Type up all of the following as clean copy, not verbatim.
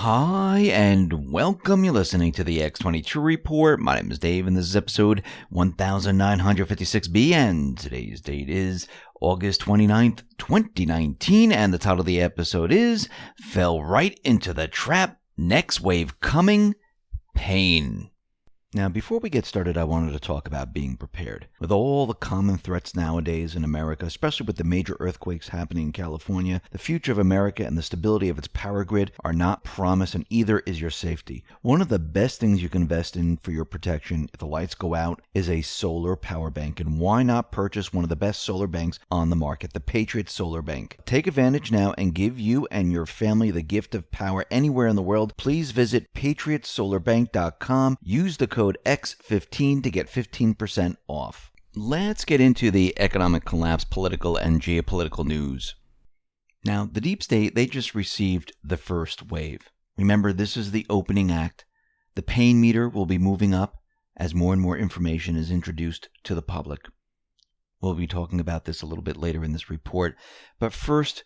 Hi, and welcome. You're listening to the X22 Report. My name is Dave, and this is episode 1956B, and today's date is August 29th, 2019, and the title of the episode is Fell Right into the Trap, Next Wave Coming, Pain. Now, before we get started, I wanted to talk about being prepared. With all the common threats nowadays in America, especially with the major earthquakes happening in California, the future of America and the stability of its power grid are not promised, and either is your safety. One of the best things you can invest in for your protection if the lights go out is a solar power bank. And why not purchase one of the best solar banks on the market, the Patriot Solar Bank? Take advantage now and give you and your family the gift of power anywhere in the world. Please visit patriotsolarbank.com. Use the code X15 to get 15% off. Let's get into the economic collapse, political and geopolitical news. Now, the deep state, they just received the first wave. Remember, this is the opening act. The pain meter will be moving up as more and more information is introduced to the public. We'll be talking about this a little bit later in this report. But first,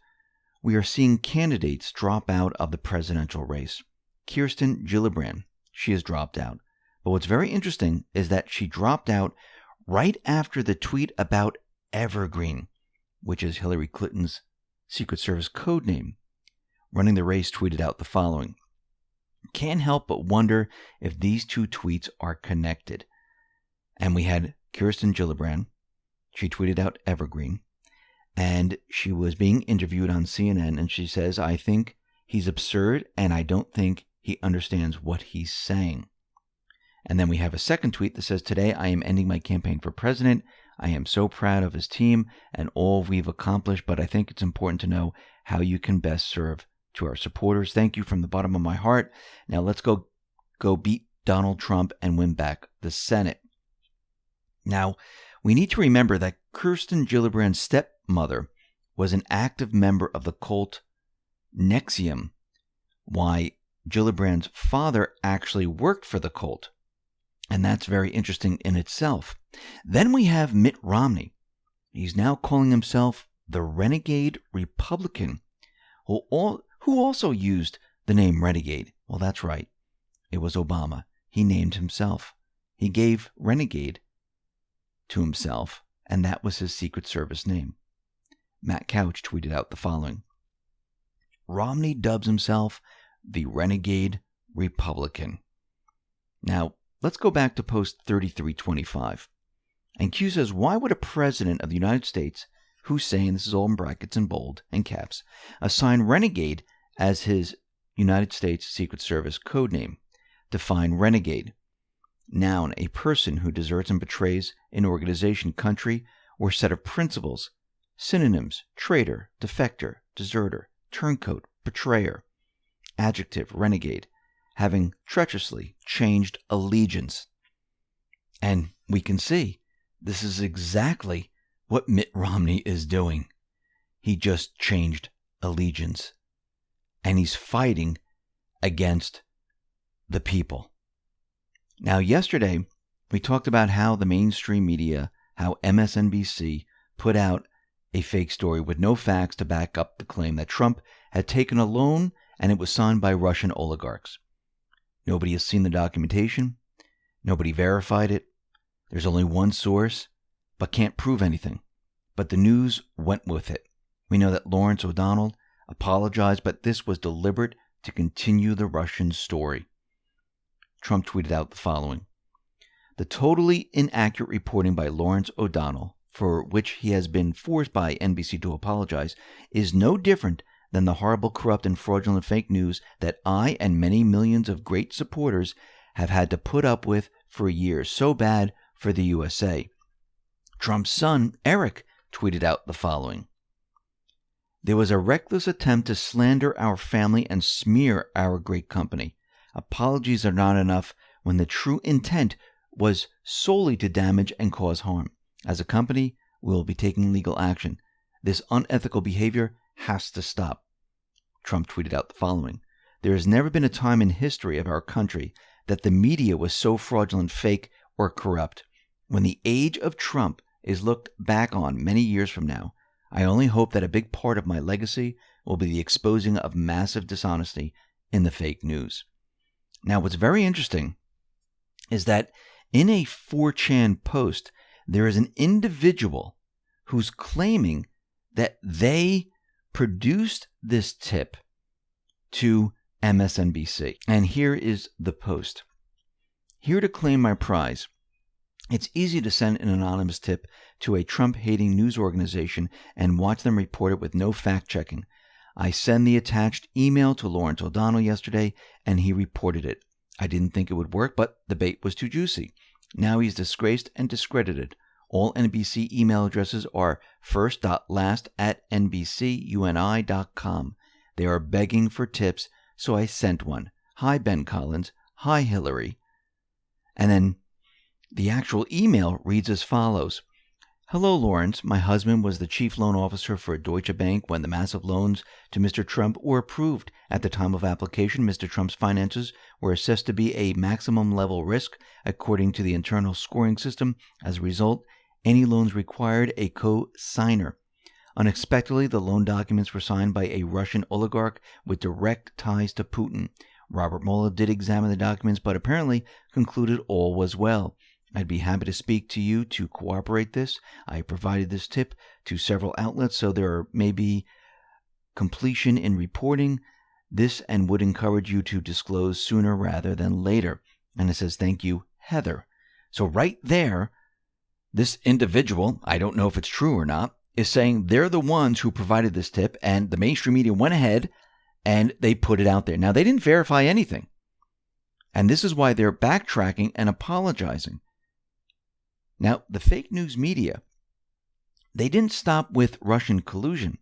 we are seeing candidates drop out of the presidential race. Kirsten Gillibrand, she has dropped out. But what's very interesting is that she dropped out right after the tweet about Evergreen, which is Hillary Clinton's Secret Service code name. Running the race tweeted out the following: "Can't help but wonder if these two tweets are connected." And we had Kirsten Gillibrand. She tweeted out Evergreen, and she was being interviewed on CNN, and she says, "I think he's absurd, and I don't think he understands what he's saying." And then we have a second tweet that says, "Today I am ending my campaign for president. I am so proud of his team and all we've accomplished, but I think it's important to know how you can best serve to our supporters. Thank you from the bottom of my heart. Now let's go beat Donald Trump and win back the Senate." Now, we need to remember that Kirsten Gillibrand's stepmother was an active member of the cult NXIVM, while Gillibrand's father actually worked for the cult. And that's very interesting in itself. Then we have Mitt Romney. He's now calling himself the Renegade Republican, who also used the name Renegade. Well, that's right. It was Obama. He named himself. He gave Renegade to himself, and that was his Secret Service name. Matt Couch tweeted out the following: "Romney dubs himself the Renegade Republican." Now, let's go back to post 3325. And Q says, "Why would a president of the United States, Hussein," this is all in brackets and bold and caps, "assign Renegade as his United States Secret Service code name? Define renegade. Noun, a person who deserts and betrays an organization, country, or set of principles. Synonyms, traitor, defector, deserter, turncoat, betrayer. Adjective, renegade, having treacherously changed allegiance." And we can see this is exactly what Mitt Romney is doing. He just changed allegiance. And he's fighting against the people. Now, yesterday, we talked about how the mainstream media, how MSNBC put out a fake story with no facts to back up the claim that Trump had taken a loan and it was signed by Russian oligarchs. Nobody has seen the documentation. Nobody verified it. There's only one source, but can't prove anything. But the news went with it. We know that Lawrence O'Donnell apologized, but this was deliberate to continue the Russian story. Trump tweeted out the following: "The totally inaccurate reporting by Lawrence O'Donnell, for which he has been forced by NBC to apologize, is no different than the horrible, corrupt, and fraudulent fake news that I and many millions of great supporters have had to put up with for years. So bad for the USA." Trump's son, Eric, tweeted out the following: "There was a reckless attempt to slander our family and smear our great company. Apologies are not enough when the true intent was solely to damage and cause harm. As a company, we will be taking legal action. This unethical behavior has to stop." Trump tweeted out the following: "There has never been a time in history of our country that the media was so fraudulent, fake, or corrupt. When the age of Trump is looked back on many years from now, I only hope that a big part of my legacy will be the exposing of massive dishonesty in the fake news. Now, what's very interesting is that in a 4chan post, there is an individual who's claiming that they produced this tip to MSNBC. And here is the post. Here to claim my prize. It's easy to send an anonymous tip to a Trump-hating news organization and watch them report it with no fact-checking. I sent the attached email to Lawrence O'Donnell yesterday, and he reported it. I didn't think it would work, but the bait was too juicy. Now he's disgraced and discredited. All NBC email addresses are first.last@nbcuni.com. They are begging for tips, so I sent one. Hi, Ben Collins. Hi, Hillary. And then the actual email reads as follows. Hello, Lawrence. My husband was the chief loan officer for Deutsche Bank when the massive loans to Mr. Trump were approved. At the time of application, Mr. Trump's finances were assessed to be a maximum level risk according to the internal scoring system. As a result, any loans required a co-signer. Unexpectedly, the loan documents were signed by a Russian oligarch with direct ties to Putin. Robert Mueller did examine the documents, but apparently concluded all was well. I'd be happy to speak to you to cooperate this. I provided this tip to several outlets, so there may be completion in reporting this and would encourage you to disclose sooner rather than later. And it says, thank you, Heather. So right there, this individual, I don't know if it's true or not, is saying they're the ones who provided this tip, and the mainstream media went ahead and they put it out there. Now, they didn't verify anything. And this is why they're backtracking and apologizing. Now, the fake news media, they didn't stop with Russian collusion.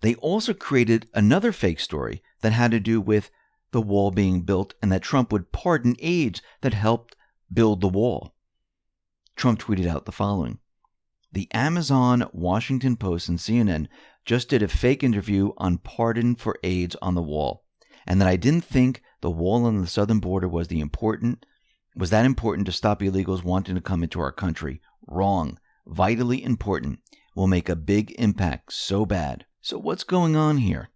They also created another fake story that had to do with the wall being built and that Trump would pardon aides that helped build the wall. Trump tweeted out the following. The Amazon, Washington Post, and CNN just did a fake interview on pardon for aides on the wall, and that I didn't think the wall on the southern border was that important to stop illegals wanting to come into our country. Wrong. Vitally important. Will make a big impact. So bad. So what's going on here?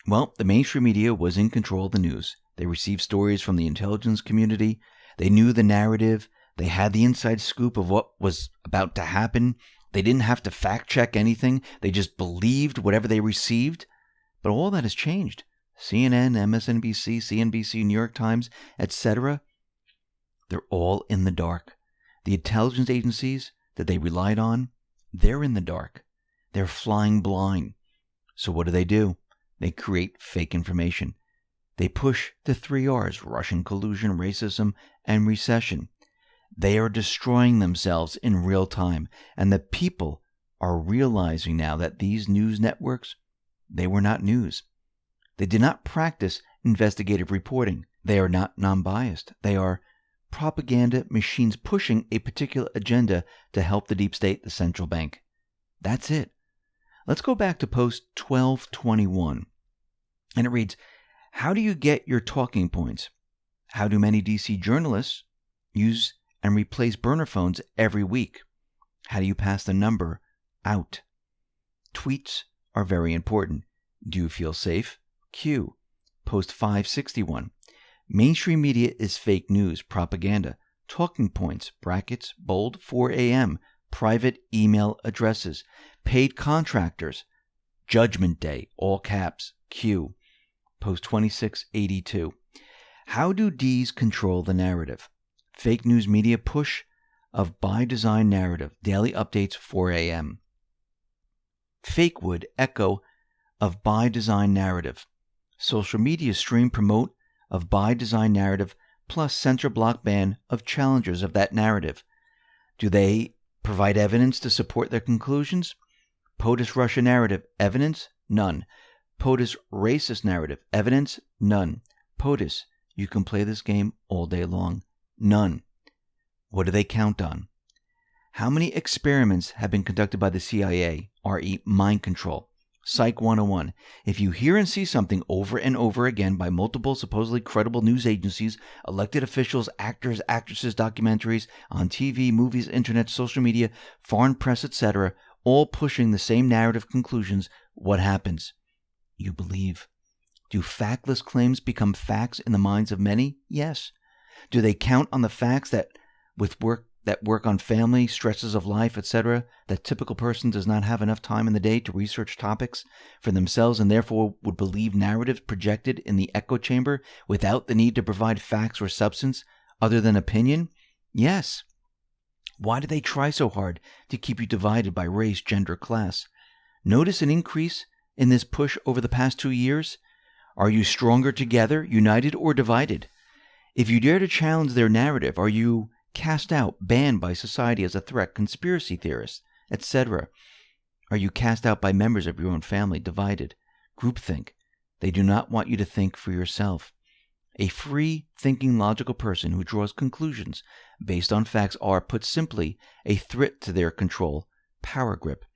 Well, the mainstream media was in control of the news. They received stories from the intelligence community. They knew the narrative. They had the inside scoop of what was about to happen. They didn't have to fact check anything. They just believed whatever they received. But all that has changed. CNN, MSNBC, CNBC, New York Times, etc. They're all in the dark. The intelligence agencies that they relied on, they're in the dark. They're flying blind. So what do? They create fake information. They push the 3 R's, Russian collusion, racism, and recession. They are destroying themselves in real time. And the people are realizing now that these news networks, they were not news. They did not practice investigative reporting. They are not non-biased. They are propaganda machines pushing a particular agenda to help the deep state, the central bank. That's it. Let's go back to post 1221. And it reads, how do you get your talking points? How do many DC journalists use and replace burner phones every week? How do you pass the number out? Tweets are very important. Do you feel safe? Q. Post 561. Mainstream media is fake news, propaganda. Talking points, brackets, bold, 4 a.m., private email addresses, paid contractors, Judgment Day, all caps, Q. Post 2682. How do Ds control the narrative? Fake news media push of by design narrative, daily updates, 4 a.m. Fakewood echo of by design narrative. Social media stream promote of by design narrative plus censor block ban of challengers of that narrative. Do they provide evidence to support their conclusions? POTUS Russia narrative, evidence? None. POTUS racist narrative, evidence? None. POTUS, you can play this game all day long. None. What do they count on? How many experiments have been conducted by the CIA, re. mind control? Psych 101. If you hear and see something over and over again by multiple supposedly credible news agencies, elected officials, actors, actresses, documentaries, on TV, movies, internet, social media, foreign press, etc., all pushing the same narrative conclusions, what happens? You believe. Do factless claims become facts in the minds of many? Yes. Do they count on the facts that work on family, stresses of life, etc., that typical person does not have enough time in the day to research topics for themselves and therefore would believe narratives projected in the echo chamber without the need to provide facts or substance other than opinion? Yes. Why do they try so hard to keep you divided by race, gender, class? Notice an increase in this push over the past 2 years? Are you stronger together, united, or divided? If you dare to challenge their narrative, are you cast out, banned by society as a threat, conspiracy theorist, etc.? Are you cast out by members of your own family, divided? Groupthink. They do not want you to think for yourself. A free, thinking, logical person who draws conclusions based on facts are, put simply, a threat to their control, power grip.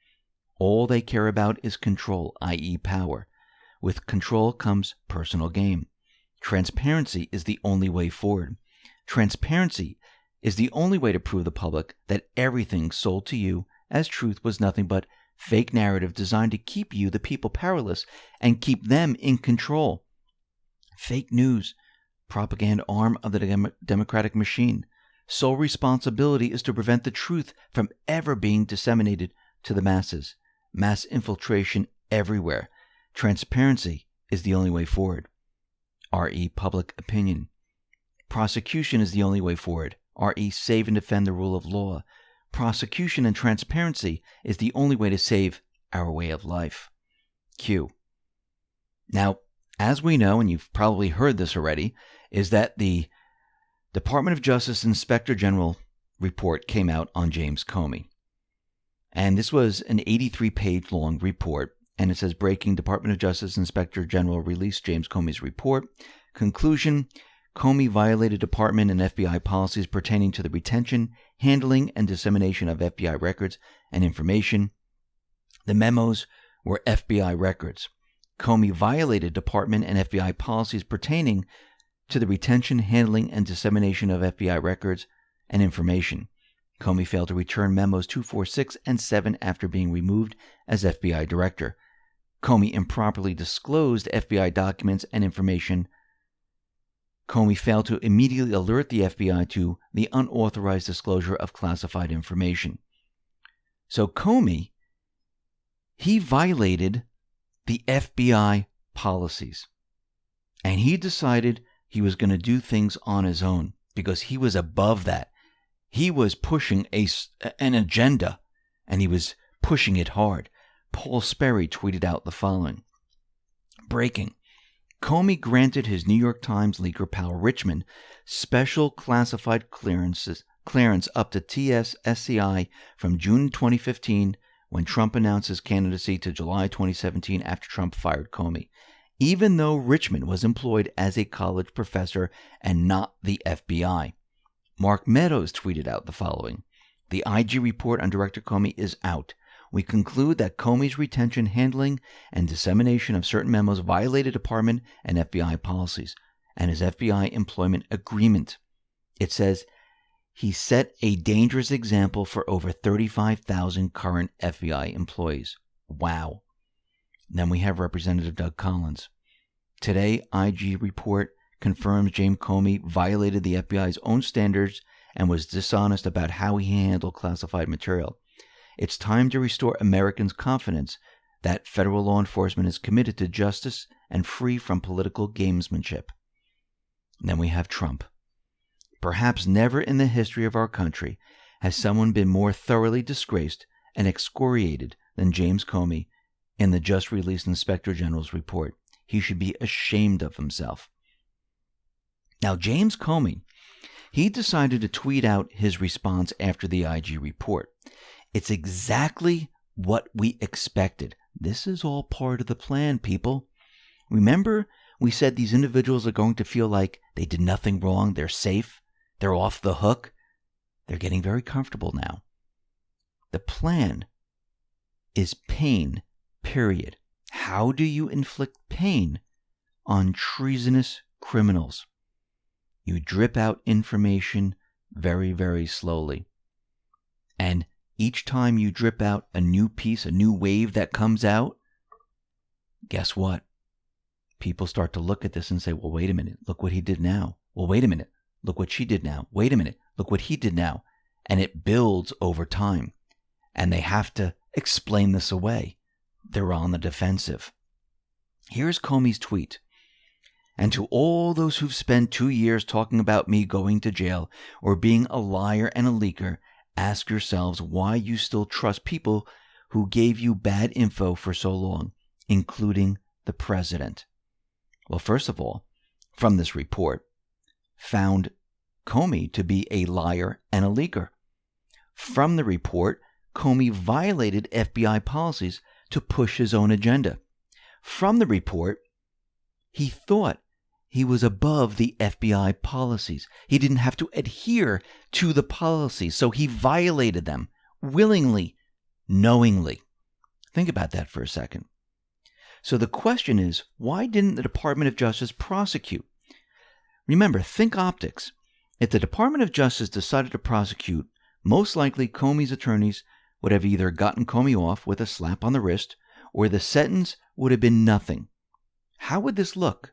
All they care about is control, i.e. power. With control comes personal gain. Transparency is the only way forward. Transparency is the only way to prove to the public that everything sold to you as truth was nothing but fake narrative designed to keep you, the people, powerless and keep them in control. Fake news, propaganda arm of the democratic machine. Sole responsibility is to prevent the truth from ever being disseminated to the masses. Mass infiltration everywhere. Transparency is the only way forward. R.E. Public opinion. Prosecution is the only way forward. R.E. Save and defend the rule of law. Prosecution and transparency is the only way to save our way of life. Q. Now, as we know, and you've probably heard this already, is that the Department of Justice Inspector General report came out on James Comey. And this was an 83-page long report. And it says, breaking, Department of Justice Inspector General released James Comey's report. Conclusion, Comey violated Department and FBI policies pertaining to the retention, handling, and dissemination of FBI records and information. The memos were FBI records. Comey violated Department and FBI policies pertaining to the retention, handling, and dissemination of FBI records and information. Comey failed to return memos 2, 4, 6, and 7 after being removed as FBI director. Comey improperly disclosed FBI documents and information. Comey failed to immediately alert the FBI to the unauthorized disclosure of classified information. So Comey, he violated the FBI policies. And he decided he was going to do things on his own because he was above that. He was pushing an agenda, and he was pushing it hard. Paul Sperry tweeted out the following. Breaking. Comey granted his New York Times leaker pal Richmond special classified clearance up to TS-SCI from June 2015 when Trump announced his candidacy to July 2017 after Trump fired Comey, even though Richmond was employed as a college professor and not the FBI. Mark Meadows tweeted out the following. The IG report on Director Comey is out. We conclude that Comey's retention, handling, and dissemination of certain memos violated Department and FBI policies and his FBI employment agreement. It says, he set a dangerous example for over 35,000 current FBI employees. Wow. Then we have Representative Doug Collins. Today, IG report confirms James Comey violated the FBI's own standards and was dishonest about how he handled classified material. It's time to restore Americans' confidence that federal law enforcement is committed to justice and free from political gamesmanship. And then we have Trump. Perhaps never in the history of our country has someone been more thoroughly disgraced and excoriated than James Comey in the just released Inspector General's report. He should be ashamed of himself. Now, James Comey, he decided to tweet out his response after the IG report. It's exactly what we expected. This is all part of the plan, people. Remember, we said these individuals are going to feel like they did nothing wrong, they're safe, they're off the hook. They're getting very comfortable now. The plan is pain, period. How do you inflict pain on treasonous criminals? You drip out information very, very slowly. And each time you drip out a new piece, a new wave that comes out, guess what? people start to look at this and say, well, wait a minute, look what he did now. Well, wait a minute, look what she did now. Wait a minute, look what he did now. And it builds over time. And they have to explain this away. They're on the defensive. Here's Comey's tweet. And to all those who've spent 2 years talking about me going to jail or being a liar and a leaker, ask yourselves why you still trust people who gave you bad info for so long, including the president. Well, first of all, from this report, found Comey to be a liar and a leaker. From the report, Comey violated FBI policies to push his own agenda. From the report, he thought he was above the FBI policies. He didn't have to adhere to the policies, so he violated them willingly, knowingly. Think about that for a second. So the question is, why didn't the Department of Justice prosecute? Remember, think optics. If the Department of Justice decided to prosecute, most likely Comey's attorneys would have either gotten Comey off with a slap on the wrist, or the sentence would have been nothing. How would this look?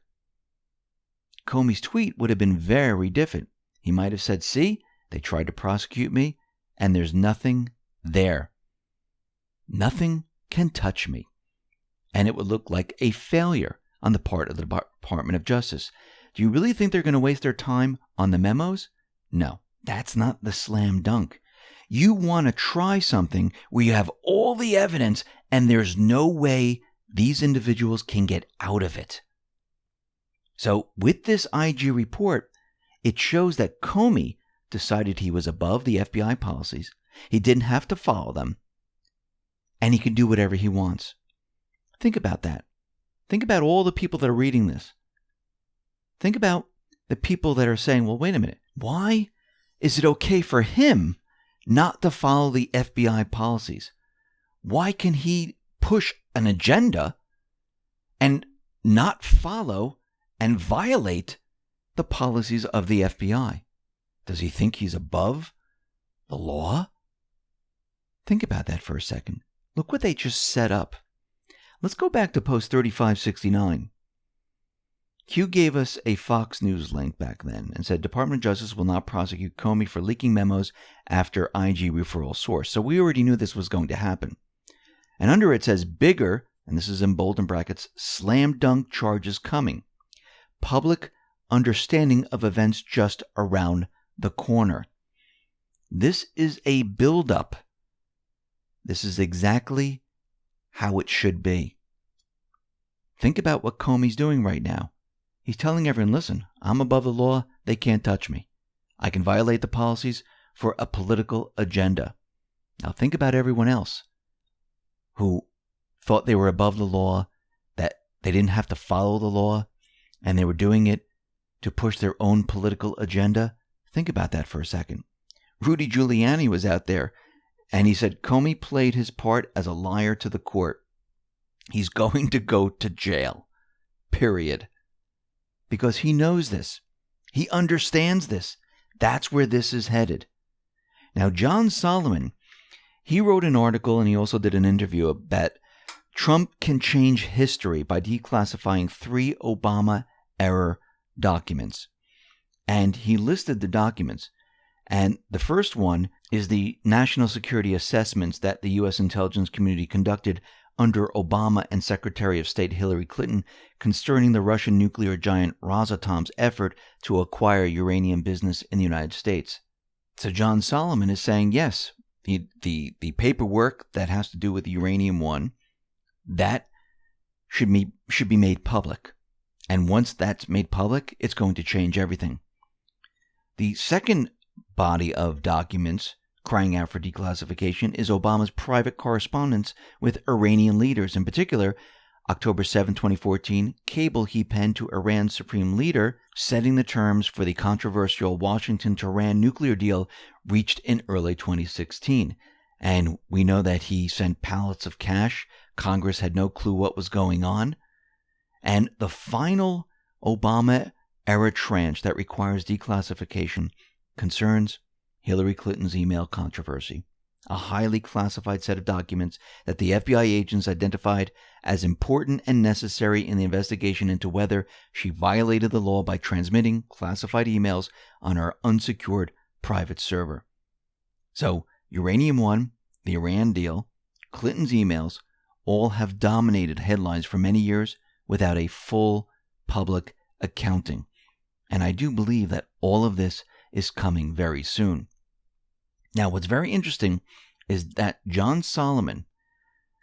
Comey's tweet would have been very different. He might have said, see, they tried to prosecute me, and there's nothing there. Nothing can touch me. And it would look like a failure on the part of the Department of Justice. Do you really think they're going to waste their time on the memos? No, that's not the slam dunk. You want to try something where you have all the evidence and there's no way these individuals can get out of it. So with this IG report, it shows that Comey decided he was above the FBI policies. He didn't have to follow them. And he can do whatever he wants. Think about that. Think about all the people that are reading this. Think about the people that are saying, well, wait a minute. Why is it okay for him not to follow the FBI policies? Why can he push an agenda and not follow and violate the policies of the FBI? Does he think he's above the law? Think about that for a second. Look what they just set up. Let's go back to post 3569. Q gave us a Fox News link back then and said Department of Justice will not prosecute Comey for leaking memos after IG referral source. So we already knew this was going to happen. And under it says bigger, and this is in bold and brackets, slam dunk charges coming. Public understanding of events just around the corner. This is a buildup. This is exactly how it should be. Think about what Comey's doing right now. He's telling everyone, listen, I'm above the law. They can't touch me. I can violate the policies for a political agenda. Now think about everyone else who thought they were above the law, that they didn't have to follow the law, and they were doing it to push their own political agenda. Think about that for a second. Rudy Giuliani was out there, and he said Comey played his part as a liar to the court. He's going to go to jail. Period. Because he knows this. He understands this. That's where this is headed. Now, John Solomon, he wrote an article and he also did an interview that Trump can change history by declassifying 3 Obama-era documents. And he listed the documents. And the first one is the national security assessments that the U.S. intelligence community conducted under Obama and Secretary of State Hillary Clinton concerning the Russian nuclear giant Rosatom's effort to acquire uranium business in the United States. So John Solomon is saying, yes, the paperwork that has to do with the uranium one, that should be made public. And once that's made public, it's going to change everything. The second body of documents crying out for declassification is Obama's private correspondence with Iranian leaders. In particular, October 7, 2014, cable he penned to Iran's supreme leader, setting the terms for the controversial Washington-Tehran nuclear deal reached in early 2016. And we know that he sent pallets of cash. Congress had no clue what was going on. And the final Obama-era tranche that requires declassification concerns Hillary Clinton's email controversy, a highly classified set of documents that the FBI agents identified as important and necessary in the investigation into whether she violated the law by transmitting classified emails on her unsecured private server. So, Uranium One, the Iran deal, Clinton's emails, all have dominated headlines for many years without a full public accounting. And I do believe that all of this is coming very soon. Now, what's very interesting is that John Solomon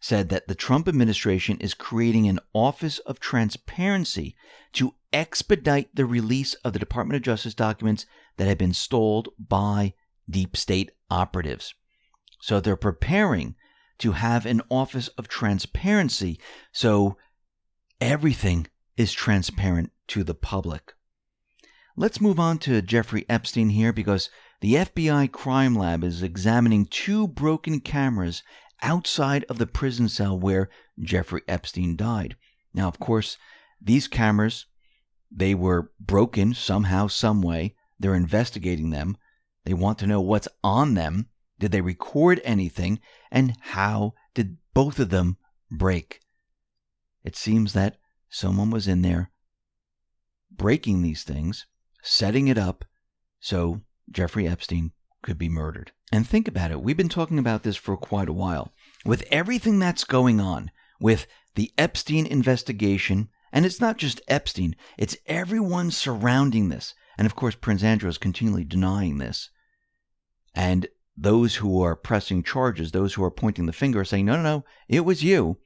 said that the Trump administration is creating an Office of Transparency to expedite the release of the Department of Justice documents that have been stalled by deep state operatives. So they're preparing to have an Office of Transparency so everything is transparent to the public. Let's move on to Jeffrey Epstein here, because the FBI crime lab is examining 2 broken cameras outside of the prison cell where Jeffrey Epstein died. Now, of course, these cameras, they were broken somehow, some way. They're investigating them. They want to know what's on them. Did they record anything? And how did both of them break? It seems that someone was in there breaking these things, setting it up so Jeffrey Epstein could be murdered. And think about it. We've been talking about this for quite a while. With everything that's going on, with the Epstein investigation, and it's not just Epstein, it's everyone surrounding this. And of course, Prince Andrew is continually denying this. And those who are pressing charges, those who are pointing the finger, are saying, no, it was you.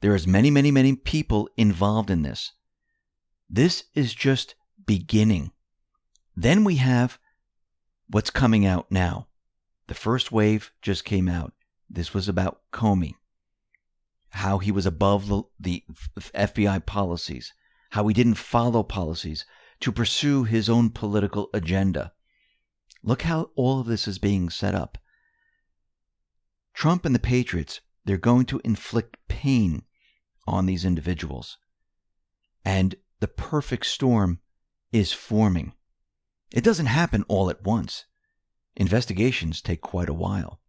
There is many people involved in this. This is just beginning. Then we have what's coming out now. The first wave just came out. This was about Comey, how he was above the FBI policies, how he didn't follow policies to pursue his own political agenda. Look how all of this is being set up. Trump and the Patriots, they're going to inflict pain on these individuals. And the perfect storm is forming. It doesn't happen all at once. Investigations take quite a while.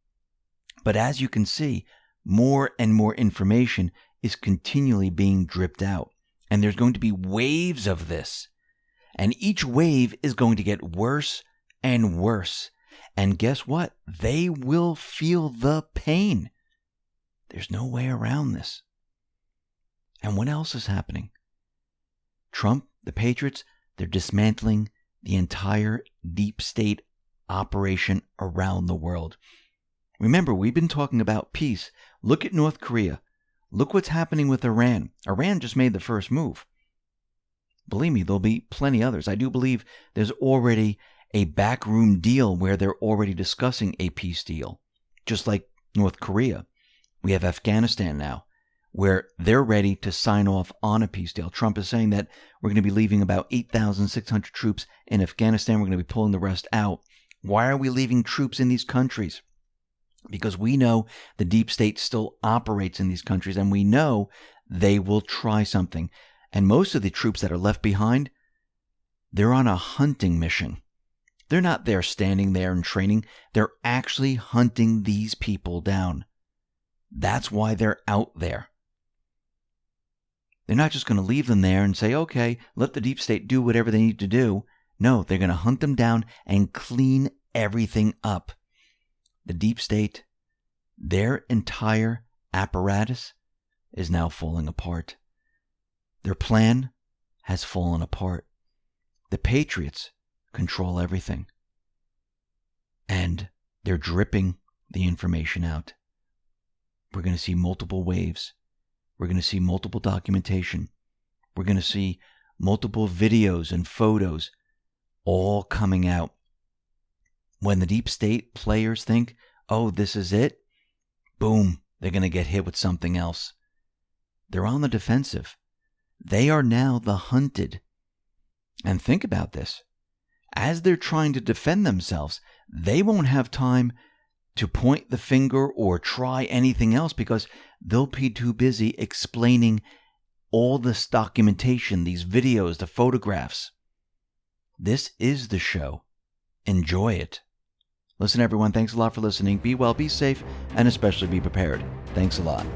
But as you can see, more and more information is continually being dripped out. And there's going to be waves of this. And each wave is going to get worse and worse. And guess what? They will feel the pain. There's no way around this. And what else is happening? Trump, the Patriots, they're dismantling the entire deep state operation around the world. Remember, we've been talking about peace. Look at North Korea. Look what's happening with Iran. Iran just made the first move. Believe me, there'll be plenty others. I do believe there's already a backroom deal where they're already discussing a peace deal. Just like North Korea. We have Afghanistan now, where they're ready to sign off on a peace deal. Trump is saying that we're going to be leaving about 8,600 troops in Afghanistan. We're going to be pulling the rest out. Why are we leaving troops in these countries? Because we know the deep state still operates in these countries, and we know they will try something. And most of the troops that are left behind, they're on a hunting mission. They're not there standing there and training. They're actually hunting these people down. That's why they're out there. They're not just going to leave them there and say, okay, let the deep state do whatever they need to do. No, they're going to hunt them down and clean everything up. The deep state, their entire apparatus is now falling apart. Their plan has fallen apart. The Patriots control everything. And they're dripping the information out. We're going to see multiple waves. We're going to see multiple documentation. We're going to see multiple videos and photos all coming out. When the deep state players think, oh, this is it, boom, they're going to get hit with something else. They're on the defensive. They are now the hunted. And think about this. As they're trying to defend themselves, they won't have time to point the finger or try anything else because they'll be too busy explaining all this documentation, these videos, the photographs. This is the show. Enjoy it. Listen, everyone, thanks a lot for listening. Be well, be safe, and especially be prepared. Thanks a lot.